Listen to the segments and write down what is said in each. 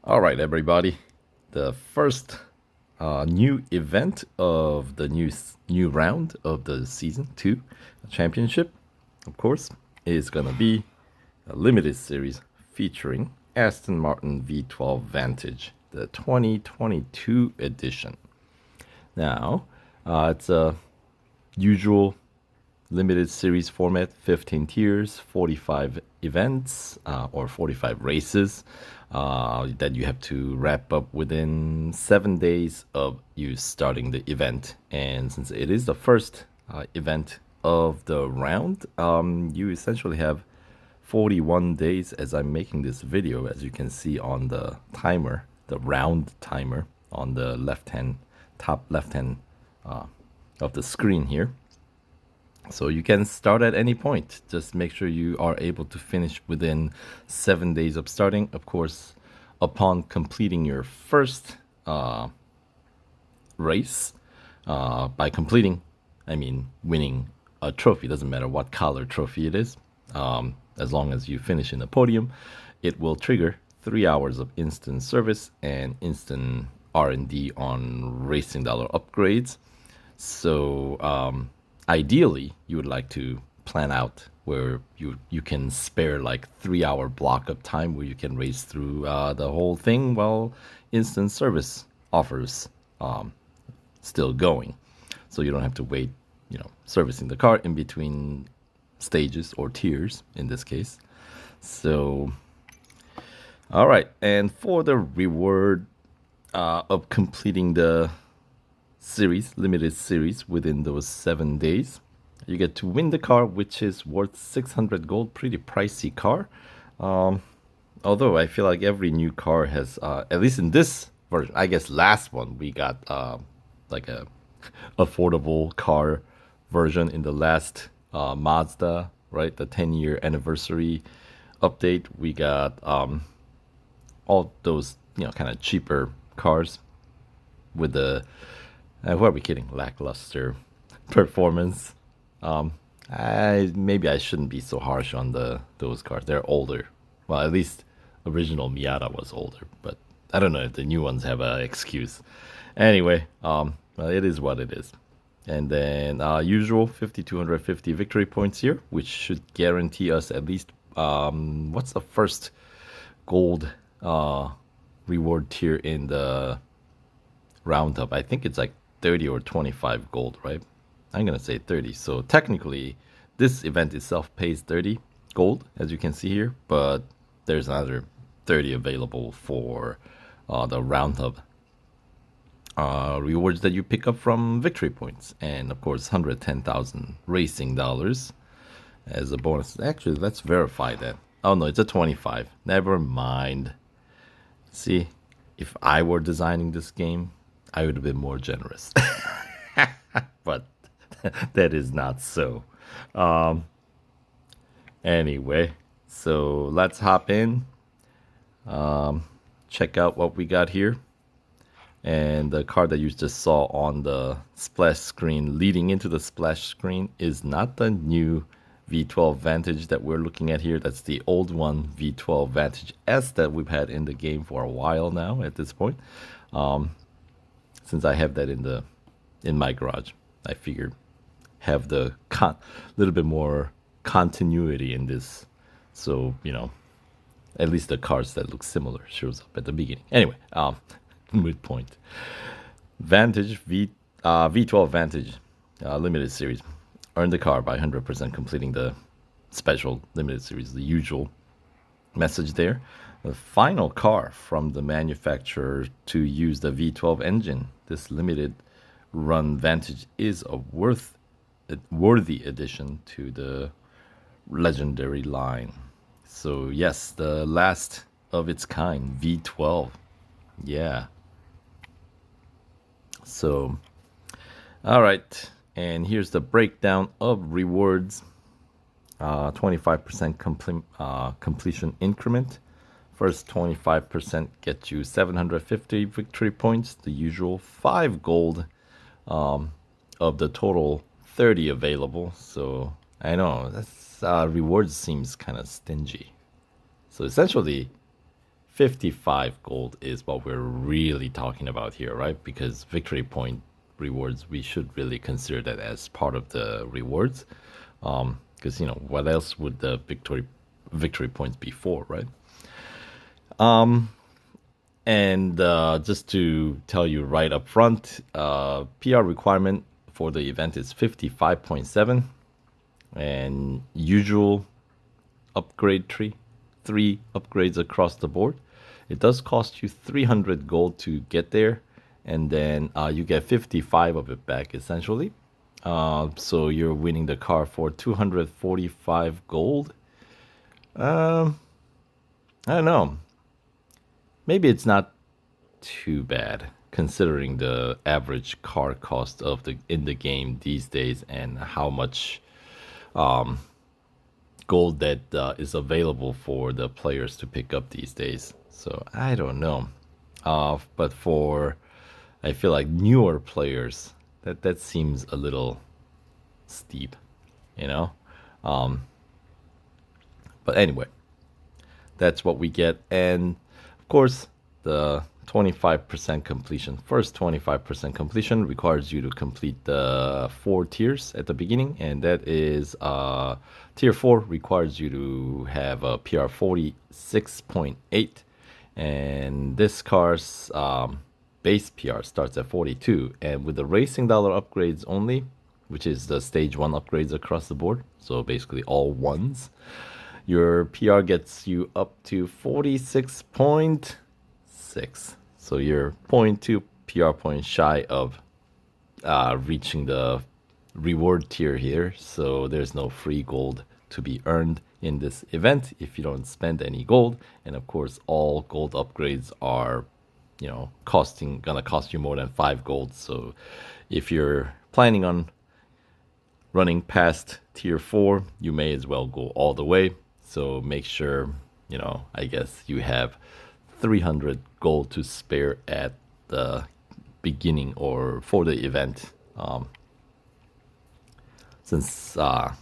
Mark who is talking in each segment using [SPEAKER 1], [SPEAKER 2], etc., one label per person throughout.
[SPEAKER 1] All right, everybody. The first new event of the new round of the season two championship, of course, is gonna be a limited series featuring Aston Martin V12 Vantage, the 2022 edition. Now, it's a usual limited series format, 15 tiers, 45 events or 45 races that you have to wrap up within 7 days of you starting the event. And since it is the first event of the round, you essentially have 41 days as I'm making this video, as you can see on the timer, the round timer on the top left hand of the screen here. So you can start at any point. Just make sure you are able to finish within 7 days of starting. Of course, upon completing your first race, by completing, I mean winning a trophy. Doesn't matter what color trophy it is. As long as you finish in the podium, it will trigger 3 hours of instant service and instant R&D on racing dollar upgrades. So ideally, you would like to plan out where you can spare like 3 hour block of time where you can race through the whole thing while instant service offers still going, so you don't have to wait, servicing the car in between stages or tiers in this case. So, all right, and for the reward of completing the limited series within those 7 days, you get to win the car, which is worth 600 gold. Pretty pricey car. Although I feel like every new car has, at least in this version, I guess last one we got like a affordable car version in the last Mazda, right? The 10-year anniversary update. We got all those kind of cheaper cars with the who are we kidding? Lackluster performance. Maybe I shouldn't be so harsh on those cars. They're older. Well, at least original Miata was older, but I don't know if the new ones have an excuse. Anyway, well, it is what it is. And then usual 5,250 victory points here, which should guarantee us at least what's the first gold reward tier in the roundup? I think it's like 30 or 25 gold, right? I'm gonna say 30. So technically, this event itself pays 30 gold, as you can see here, but there's another 30 available for the roundup rewards that you pick up from victory points, and of course 110,000 racing dollars as a bonus. Actually, let's verify that. Oh no, it's a 25. Never mind. See, if I were designing this game, I would have been more generous. But that is not so. Anyway, so let's hop in, check out what we got here. And the card that you just saw on the splash screen leading into the splash screen is not the new V12 Vantage that we're looking at here. That's the old one, V12 Vantage S, that we've had in the game for a while now at this point. Since I have that in my garage, I figured have the little bit more continuity in this. So, at least the cards that look similar shows up at the beginning. Anyway, moot point. Vantage V12 Vantage limited series. Earn the car by 100% completing the special limited series. The usual message there. The final car from the manufacturer to use the V12 engine. This limited run Vantage is a worthy addition to the legendary line. So yes, the last of its kind, V12. Yeah. So, all right, and here's the breakdown of rewards. 25% completion increment. First 25% gets you 750 victory points, the usual 5 gold of the total 30 available. So I know that's rewards seems kind of stingy. So essentially, 55 gold is what we're really talking about here, right? Because victory point rewards, we should really consider that as part of the rewards. Because, what else would the victory points be for, right? And just to tell you right up front, PR requirement for the event is 55.7, and usual upgrade tree, 3 upgrades across the board. It does cost you 300 gold to get there, and then you get 55 of it back essentially. So you're winning the car for 245 gold. I don't know. Maybe it's not too bad considering the average car cost of in the game these days and how much gold that is available for the players to pick up these days. So I don't know. But for I feel like newer players, that seems a little steep, you know. But anyway, that's what we get, and of course the 25% completion. First 25% completion requires you to complete the 4 tiers at the beginning, and that is tier 4 requires you to have a PR 46.8, and this car's base PR starts at 42, and with the racing dollar upgrades only, which is the stage 1 upgrades across the board, so basically all ones, your PR gets you up to 46.6. So you're 0.2 PR points shy of reaching the reward tier here. So there's no free gold to be earned in this event if you don't spend any gold. And of course, all gold upgrades are, gonna cost you more than 5 gold. So if you're planning on running past tier 4, you may as well go all the way. So make sure, I guess you have 300 gold to spare at the beginning or for the event. Since, there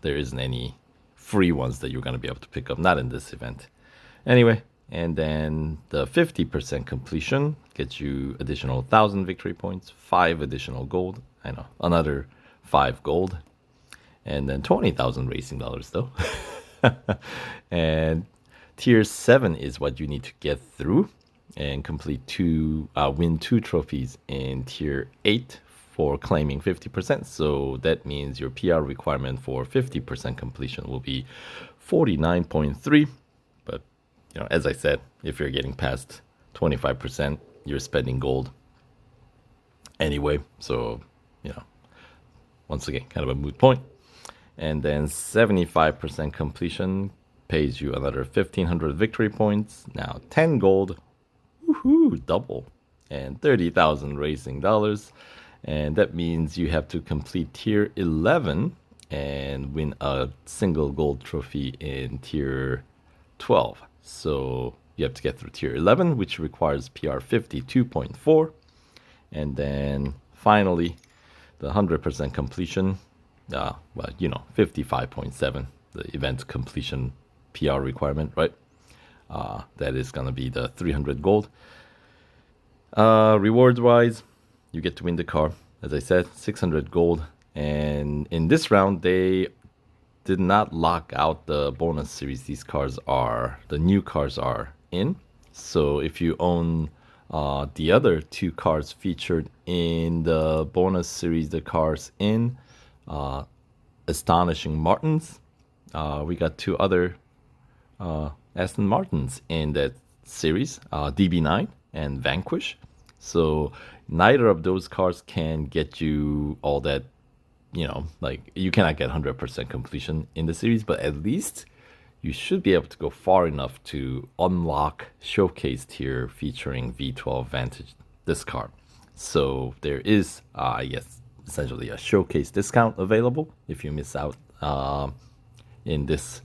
[SPEAKER 1] isn't any free ones that you're going to be able to pick up, not in this event. Anyway, and then the 50% completion gets you additional 1,000 victory points, 5 additional gold, another 5 gold, and then 20,000 racing dollars though. And tier 7 is what you need to get through and win 2 trophies in tier 8 for claiming 50%. So that means your PR requirement for 50% completion will be 49.3. But, as I said, if you're getting past 25%, you're spending gold anyway. So, once again, kind of a moot point. And then 75% completion pays you another 1,500 victory points. Now 10 gold, woohoo, double, and 30,000 racing dollars. And that means you have to complete tier 11 and win a single gold trophy in tier 12. So you have to get through tier 11, which requires PR 52.4. And then finally, the 100% completion, 55.7, the event completion PR requirement, right? That is going to be the 300 gold. Rewards-wise, you get to win the car. As I said, 600 gold. And in this round, they did not lock out the bonus series the new cars are in. So if you own the other 2 cars featured in the bonus series, the cars in Astonishing Martins, we got 2 other Aston Martins in that series, DB9 and Vanquish. So neither of those cars can get you all that, you cannot get 100% completion in the series, but at least you should be able to go far enough to unlock Showcase tier featuring V12 Vantage, this car. So there is, essentially a Showcase discount available if you miss out in this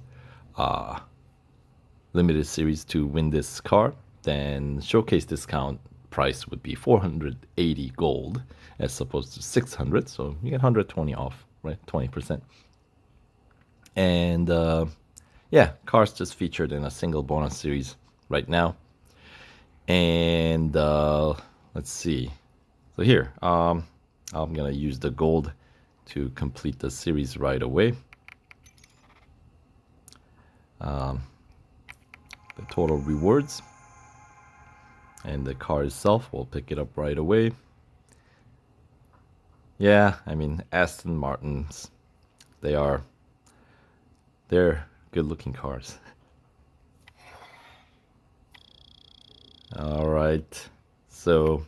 [SPEAKER 1] limited series to win this car. Then Showcase discount price would be 480 gold as opposed to 600, so you get 120 off, right? 20%. And cars just featured in a single bonus series right now. And let's see. So here, I'm gonna use the gold to complete the series right away. The total rewards and the car itself, we'll pick it up right away. Yeah, I mean, Aston Martins, they're good looking cars. All right, so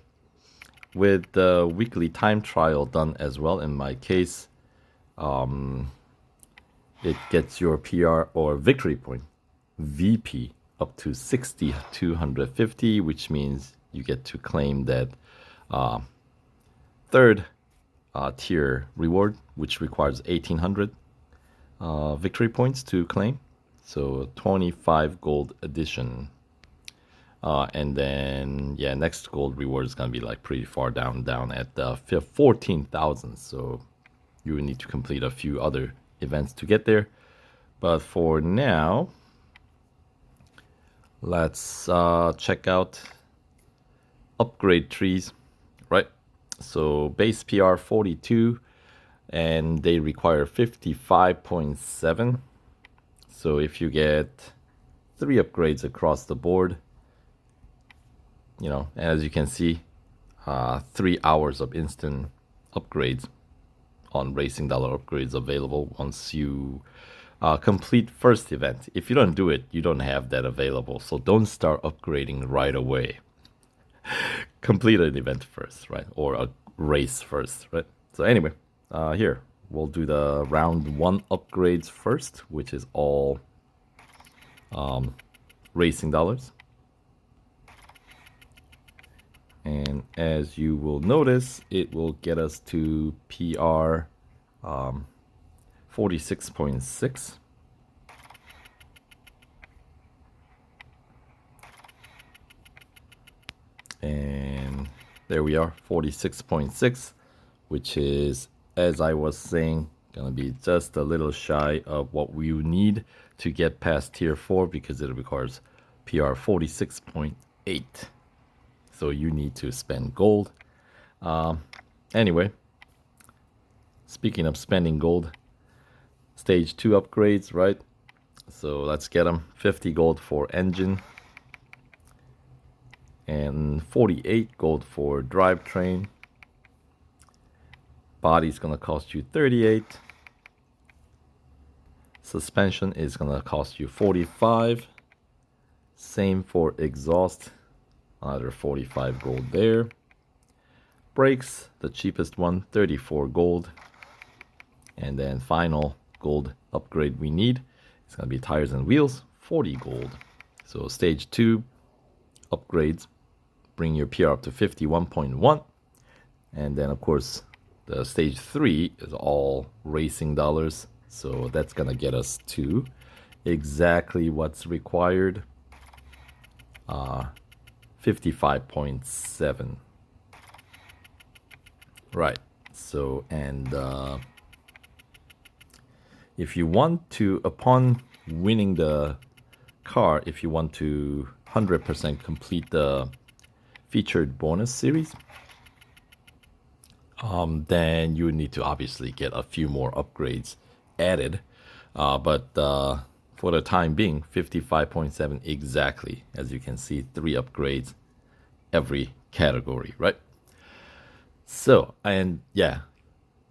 [SPEAKER 1] with the weekly time trial done as well, in my case, it gets your PR or victory point, VP, up to 6,250, which means you get to claim that third tier reward, which requires 1,800 victory points to claim. So 25 gold edition. And then, yeah, next gold reward is going to be like pretty far down at 14,000. So you will need to complete a few other events to get there. But for now, let's check out upgrade trees, right? So base PR 42, and they require 55.7. So if you get 3 upgrades across the board, you know, as you can see, 3 hours of instant upgrades on Racing Dollar upgrades available once you complete first event. If you don't do it, you don't have that available. So don't start upgrading right away. Complete an event first, right? Or a race first, right? So anyway, here we'll do the round 1 upgrades first, which is all Racing Dollars. And as you will notice, it will get us to PR 46.6. And there we are, 46.6, which is, as I was saying, gonna be just a little shy of what we need to get past tier 4, because it requires PR 46.8. So you need to spend gold. Anyway, speaking of spending gold, stage 2 upgrades, right? So let's get them. 50 gold for engine and 48 gold for drivetrain. Body's gonna cost you 38. Suspension is gonna cost you 45. Same for exhaust, another 45 gold there. Brakes, the cheapest one, 34 gold. And then final gold upgrade we need, it's gonna be tires and wheels, 40 gold. So stage 2 upgrades bring your PR up to 51.1. And then of course the stage 3 is all Racing Dollars. So that's gonna get us to exactly what's required. 55.7. Right. So, and if you want to, upon winning the car, if you want to 100% complete the featured bonus series, then you need to obviously get a few more upgrades added. But for the time being, 55.7 exactly. As you can see, 3 upgrades every category, right? So, and yeah,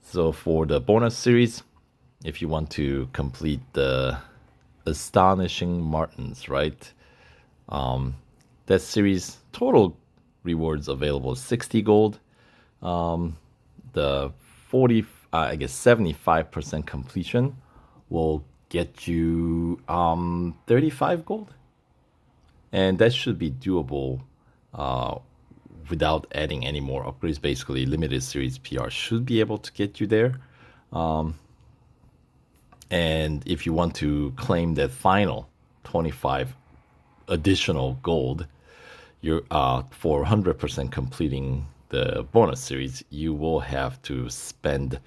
[SPEAKER 1] so for the bonus series, if you want to complete the Astonishing Martins, right? That series, total rewards available 60 gold. The 40, I guess 75% completion will get you 35 gold. And that should be doable without adding any more upgrades. Basically, limited series PR should be able to get you there. And if you want to claim that final 25 additional gold, you're for 100% completing the bonus series, you will have to spend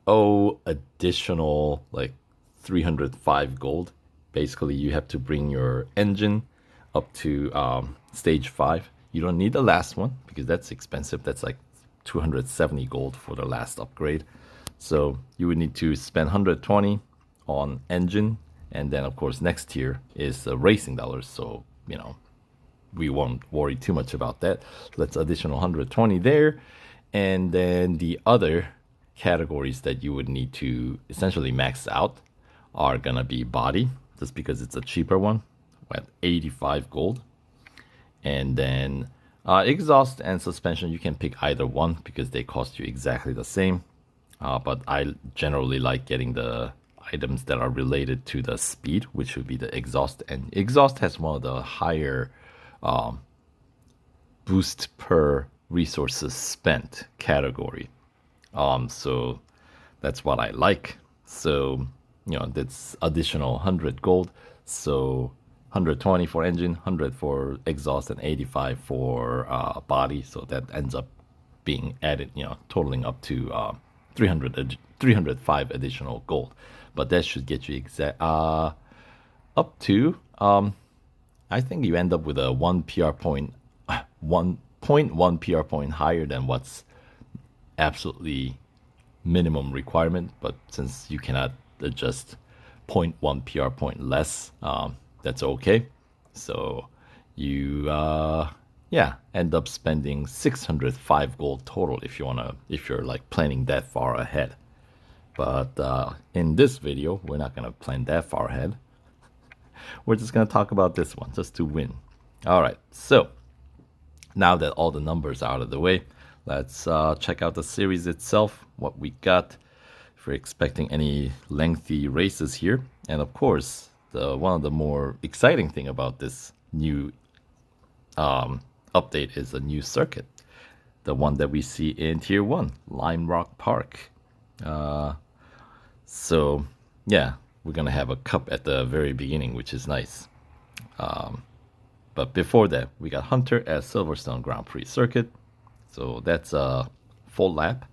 [SPEAKER 1] additional like 305 gold. Basically, you have to bring your engine up to stage 5. You don't need the last one because that's expensive. That's like 270 gold for the last upgrade. So you would need to spend 120 on engine, and then of course next tier is racing dollars. So we won't worry too much about that. Let's additional 120 there, and then the other categories that you would need to essentially max out are gonna be body, just because it's a cheaper one at 85 gold. And then exhaust and suspension, you can pick either one because they cost you exactly the same. But I generally like getting the items that are related to the speed, which would be the exhaust. And exhaust has one of the higher boost per resources spent category. So that's what I like. So, that's additional 100 gold. So 120 for engine, 100 for exhaust, and 85 for body. So that ends up being added, totaling up to 305 additional gold. But that should get you up to, I think you end up with a 1 PR point, 1.1 PR point higher than what's absolutely minimum requirement. But since you cannot adjust 0.1 PR point less, that's okay. So you end up spending 605 gold total if you're like planning that far ahead. But in this video, we're not gonna plan that far ahead. We're just gonna talk about this one just to win. All right, so now that all the numbers are out of the way, let's check out the series itself, what we got, if we're expecting any lengthy races here. And of course, one of the more exciting thing about this new update is a new circuit, the one that we see in Tier 1, Lime Rock Park. So yeah, we're gonna have a cup at the very beginning, which is nice. But before that, we got Hunter at Silverstone Grand Prix circuit. So that's a full lap.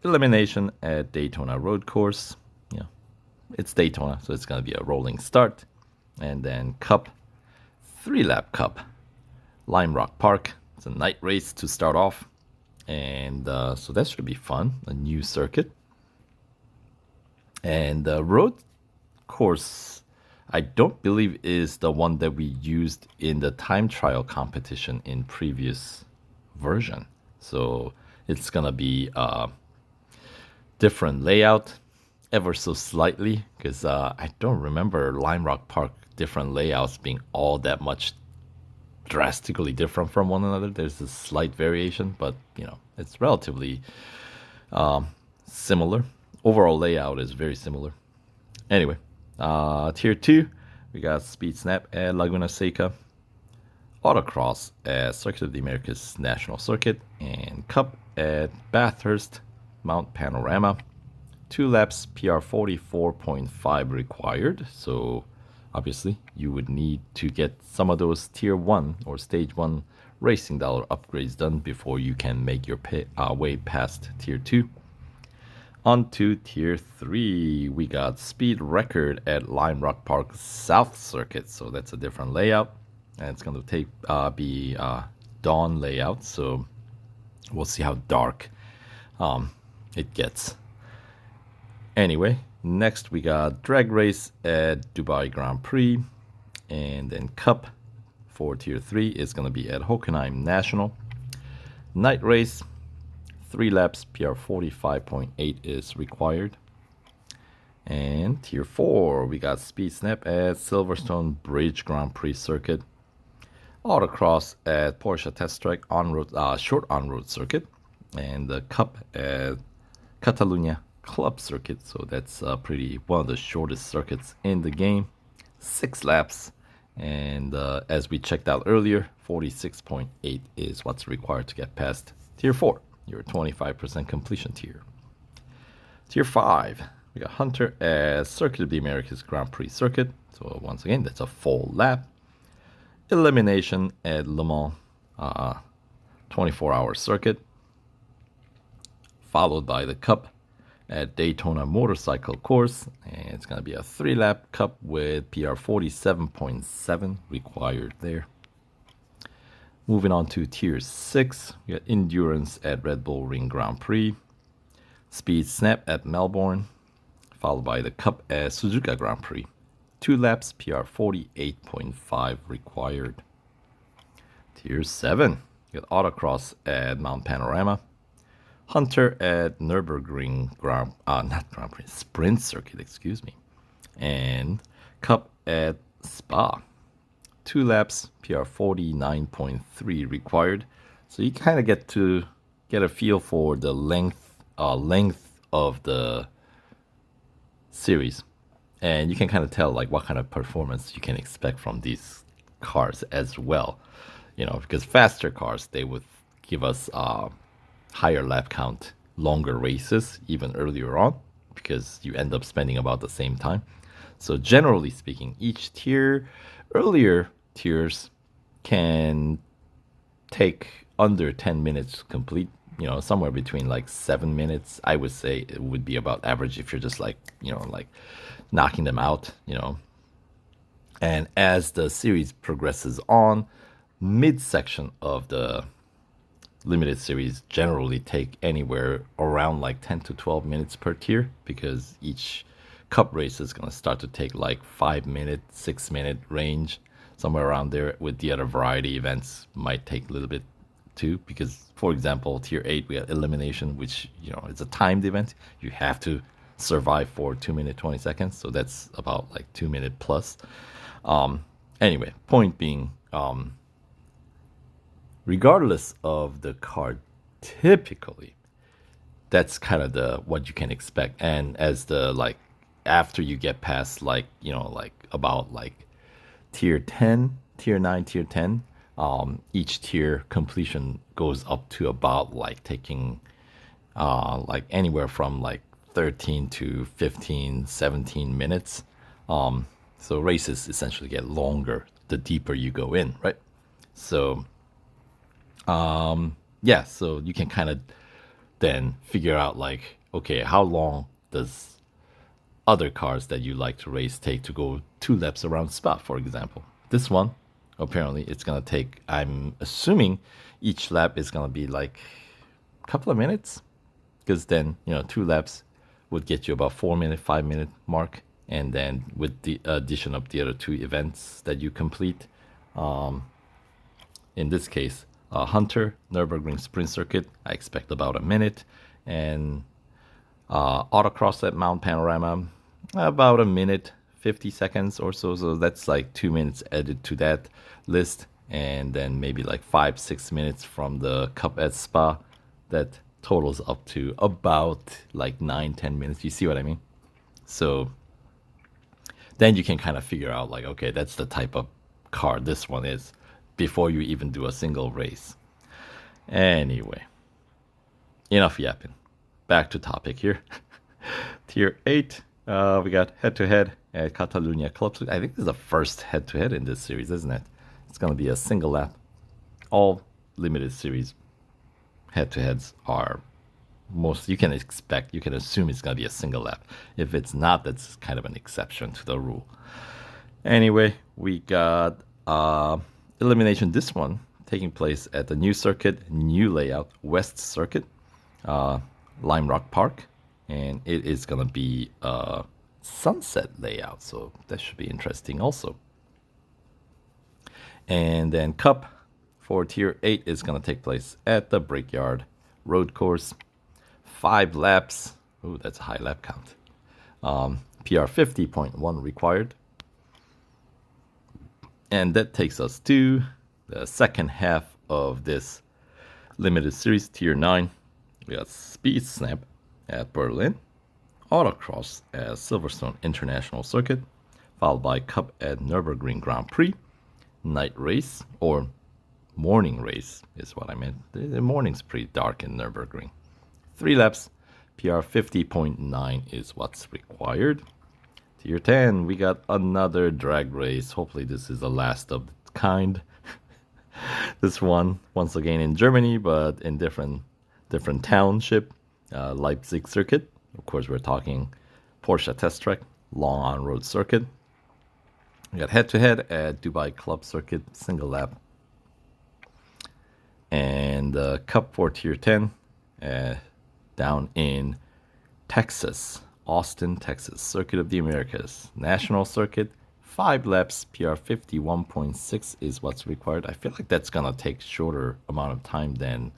[SPEAKER 1] Elimination at Daytona Road Course. It's Daytona, so it's gonna be a rolling start. And then Cup, 3-lap Cup, Lime Rock Park. It's a night race to start off. And so that should be fun, a new circuit. And the road course, I don't believe is the one that we used in the time trial competition in previous version. So it's gonna be a different layout, ever so slightly, because I don't remember Lime Rock Park different layouts being all that much drastically different from one another. There's a slight variation, but it's relatively similar. Overall layout is very similar. Anyway, Tier 2, we got Speed Snap at Laguna Seca, Autocross at Circuit of the Americas National Circuit, and Cup at Bathurst Mount Panorama. 2 laps, PR 44.5 required. So obviously you would need to get some of those Tier 1 or Stage 1 racing dollar upgrades done before you can make your way past Tier 2. On to Tier 3, we got Speed Record at Lime Rock Park South Circuit. So that's a different layout, and it's going to be dawn layout. So we'll see how dark it gets. Anyway, next we got Drag Race at Dubai Grand Prix, and then Cup for Tier 3 is going to be at Hockenheim National. Night Race, 3 laps, PR 45.8 is required. And Tier 4, we got Speed Snap at Silverstone Bridge Grand Prix Circuit. Autocross at Porsche Test Track short on-road circuit. And the Cup at Catalunya Club Circuit. So that's one of the shortest circuits in the game. 6 laps. And as we checked out earlier, 46.8 is what's required to get past Tier 4. Your 25% completion tier. Tier 5, we got Hunter at Circuit of the Americas Grand Prix Circuit. So once again, that's a full lap. Elimination at Le Mans 24-hour circuit. Followed by the Cup at Daytona Motorcycle Course. And it's going to be a 3-lap Cup with PR 47.7 required there. Moving on to Tier 6, we got Endurance at Red Bull Ring Grand Prix, Speed Snap at Melbourne, followed by the Cup at Suzuka Grand Prix. 2 laps, PR 48.5 required. Tier 7, you got Autocross at Mount Panorama, Hunter at Nürburgring Sprint Circuit, excuse me, and Cup at Spa. 2 laps, PR 49.3 required. So you kind of get a feel for the length of the series, and you can kind of tell like what kind of performance you can expect from these cars as well. You know, because faster cars, they would give us higher lap count, longer races even earlier on, because you end up spending about the same time. So generally speaking, each earlier tiers can take under 10 minutes to complete. You know, somewhere between like 7 minutes, I would say it would be about average if you're just like, you know, like knocking them out, you know. And as the series progresses on, midsection of the limited series generally take anywhere around like 10 to 12 minutes per tier, because each cup race is going to start to take like 5 minute, 6 minute range, somewhere around there, with the other variety events might take a little bit too, because for example, tier 8 we have elimination, which, you know, it's a timed event. You have to survive for 2 minutes 20 seconds, so that's about like 2 minute plus. Anyway, point being, regardless of the card, typically that's kind of the what you can expect. And as the like after you get past like, you know, like about like tier 10, tier 9, tier 10, each tier completion goes up to about like taking like anywhere from like 13 to 15, 17 minutes. So races essentially get longer the deeper you go in, right? So yeah, so you can kind of then figure out like, okay, how long does other cars that you like to race take to go 2 laps around Spa, for example. This one, apparently it's gonna take, I'm assuming each lap is gonna be like a couple of minutes, because then, you know, 2 laps would get you about 4 minute, 5 minute mark, and then with the addition of the other 2 events that you complete, in this case, Hunter, Nürburgring Sprint Circuit, I expect about a minute, and Autocross at Mount Panorama, about a minute, 50 seconds or so. So that's like 2 minutes added to that list, and then maybe like 5-6 minutes from the Cup at Spa. That totals up to about like 9-10 minutes. You see what I mean? So then you can kind of figure out like, okay, that's the type of car this one is, before you even do a single race. Anyway, enough yapping. Back to topic here. Tier 8, we got head-to-head at Catalunya Club. I think this is the first head-to-head in this series, isn't it? It's going to be a single lap. All limited series head-to-heads are you can assume it's going to be a single lap. If it's not, that's kind of an exception to the rule. Anyway, we got elimination, this one taking place at the new circuit, new layout, West Circuit, Lime Rock Park, and it is going to be a sunset layout, so that should be interesting also. And then Cup for Tier 8 is going to take place at the Brickyard Road Course. 5 laps. Ooh, that's a high lap count. PR 50.1 required. And that takes us to the second half of this limited series, Tier 9. We got Speed Snap at Berlin, Autocross at Silverstone International Circuit, followed by Cup at Nürburgring Grand Prix, Night Race, or morning race is what I meant. The morning's pretty dark in Nürburgring. 3 laps, PR 50.9 is what's required. Tier 10, we got another drag race. Hopefully this is the last of the kind. This one, once again in Germany, but in different township, Leipzig circuit. Of course, we're talking Porsche test track, long on-road circuit. We got head-to-head at Dubai Club Circuit, single lap. And the Cup for Tier 10 down in Texas, Austin, Texas, Circuit of the Americas, National Circuit, 5 laps, PR 51.6 is what's required. I feel like that's gonna take shorter amount of time than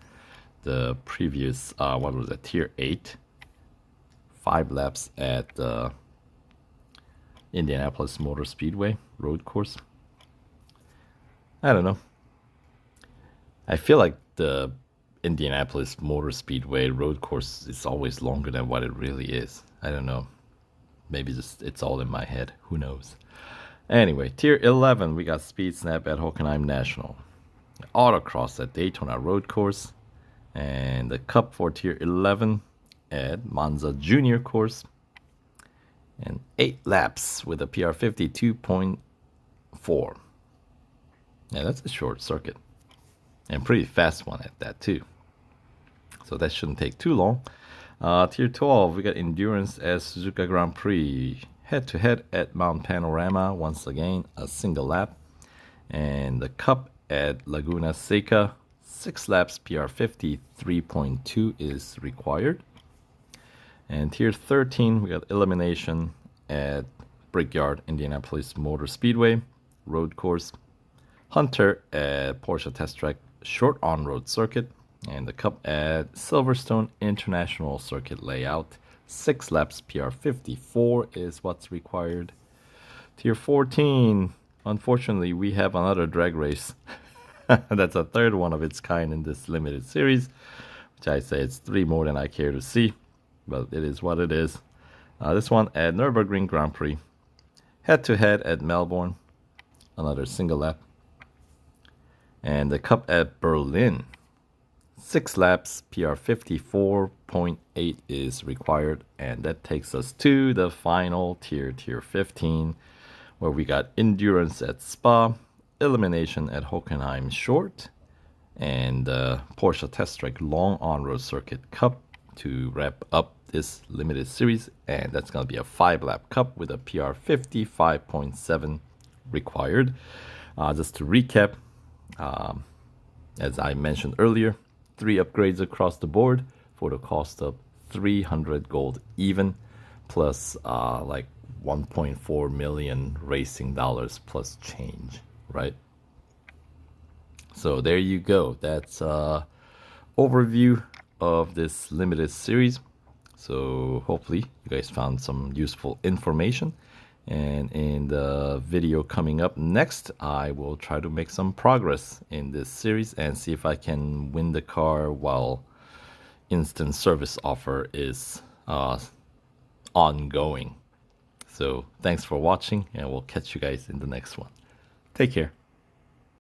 [SPEAKER 1] the previous, what was it, Tier 8. 5 laps at the Indianapolis Motor Speedway road course. I don't know. I feel like the Indianapolis Motor Speedway road course is always longer than what it really is. I don't know. Maybe just it's all in my head. Who knows? Anyway, Tier 11, we got Speed Snap at Hockenheim National. Autocross at Daytona Road Course. And the Cup for Tier 11 at Monza Junior Course. And 8 laps with a PR 52.4. Yeah, that's a short circuit. And pretty fast one at that too. So that shouldn't take too long. Tier 12, we got Endurance at Suzuka Grand Prix. Head-to-head at Mount Panorama. Once again, a single lap. And the Cup at Laguna Seca. 6 laps, PR 53.2 is required. And Tier 13, we got Elimination at Brickyard Indianapolis Motor Speedway road course. Hunter at Porsche Test Track short on-road circuit. And the Cup at Silverstone International Circuit layout. 6 laps, PR 54 is what's required. Tier 14, unfortunately, we have another drag race. That's a third one of its kind in this limited series, which I say it's 3 more than I care to see, but it is what it is. This one at Nürburgring Grand Prix. Head-to-head at Melbourne. Another single lap. And the Cup at Berlin. 6 laps, PR 54.8 is required. And that takes us to the final tier, Tier 15, where we got Endurance at Spa, Elimination at Hockenheim Short, and Porsche Test Track Long On-Road Circuit Cup to wrap up this limited series. And that's going to be a 5-lap cup with a PR 55.7 required. Just to recap, as I mentioned earlier, 3 upgrades across the board for the cost of 300 gold even, plus like 1.4 million racing dollars plus change, right? So there you go. That's overview of this limited series. So hopefully you guys found some useful information. And in the video coming up next, I will try to make some progress in this series and see if I can win the car while instant service offer is ongoing. So thanks for watching, and we'll catch you guys in the next one. Take care.